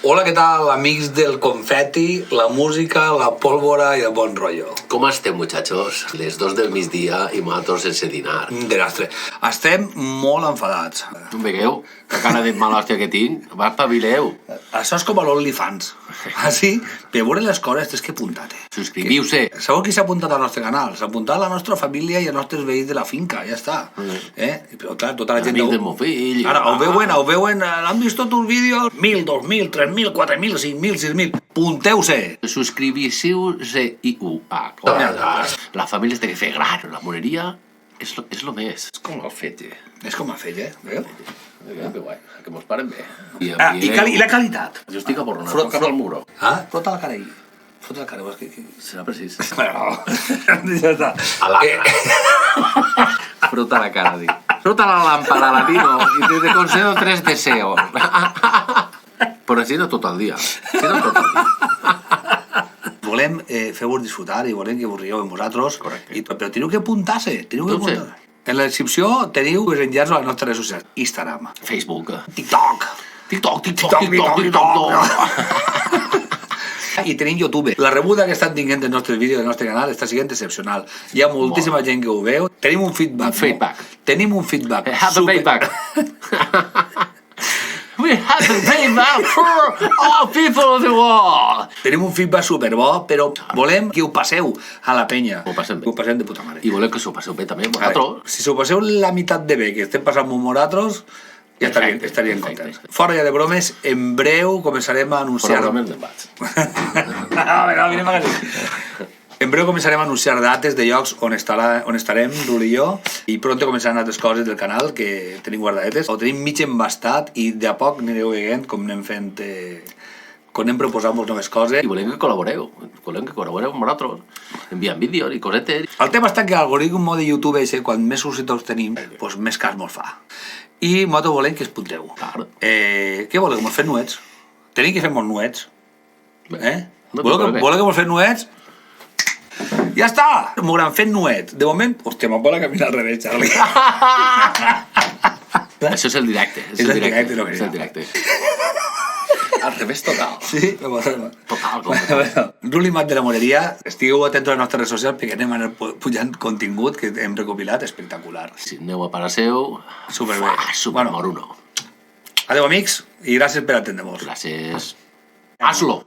Hola, ¿qué tal, amics del confeti, la música, la pólvora i el bon rotllo? Com esteu, muchachos? Les 2 del migdia i nosaltres sense dinar. Desastre. Estem molt enfadats. No em vegueu? La cara de malòstia que tinc? Va, espavileu. Això és com a l'OnlyFans. Així, per veure les coses tens que apuntar-te. Subscriviu-se. Sabeu qui s'ha apuntat al nostre canal? S'ha apuntat la nostra família i els nostres veïns de la finca, ja està. Però clar, tota la gent... Amics del meu fill. Ara, ho veuen, l'han vist tots els vídeos? 1.000, 2.000, 3.000, 4.000, 5.000, 6.000. Punteu-se! Subscriviu-se i La família es té que fer gran. La moneria és lo més. És com el fetge. És com el fetge, veieu? Que guai, que mos paren bé. I la qualitat? Jo estic aborronat cap al muro. Frota la cara ahí. Frota la cara, Serà precís. Bueno, ja està. A l'altra. Frota la cara, dic. Frota la lámpara, latino, y te concedo 3 deseos. Però així no tot el dia. Volem fer-vos disfrutar i volem que vos rieu amb vosaltres. Correcte. Però teniu que apuntar-se. En la descripció teniu els enllaços a les nostres redes socials. Instagram, Facebook. TikTok. I tenim YouTube. La rebuda que estan tinguent els nostres vídeos del nostre canal està sent excepcional. Hi ha moltíssima gent que ho veu. Tenim un feedback. Tenim un feedback. We have to pay back for all people of the world. Tenim un feedback superbo, però volem que ho passeu a la penya. Ho passem bé. Ho passem de puta mare. I volem que s'ho passeu bé també, vosaltres. Si s'ho passeu la meitat de bé que estem passant amb vosaltres, ja estarien contents. Fora ja de bromes, en breu començarem a anunciar... Fora bromes me'n vaig. En breu començarem a anunciar dates de llocs on estarem, Rul i jo, i pronto començaran altres coses del canal que tenim guardadetes. Ho tenim mig embastat i de a poc anireu veient com anem fent... com anem proposant-vos noves coses. I volem que col·laboreu. Volem que col·laboreu amb nosaltres. Enviant vídeos i cosetes. El tema està que l'algoritme de YouTube, quan més subscriptors tenim, doncs més cas mos fa. I nosaltres volem que es punteu. Clar. Què voleu? Que mos fem nuets? Tenim que fer molts nuets. Voleu que mos fem nuets? Ja està! M'ho hauran fet nuet. De moment, hòstia, me'n vol caminar al revés, Charlie. Això és el directe. És el directe, no? És el directe. Al revés total. Sí? Total. Rul i Mat de la Moreria, estigueu atents a les nostres redes socials perquè anem a anar pujant contingut que hem recopilat espectacular. Si aneu a Paraseu... Superbé. Supermoruno. Adéu, amics, i gràcies per atendre-nos. Gràcies. Hazlo.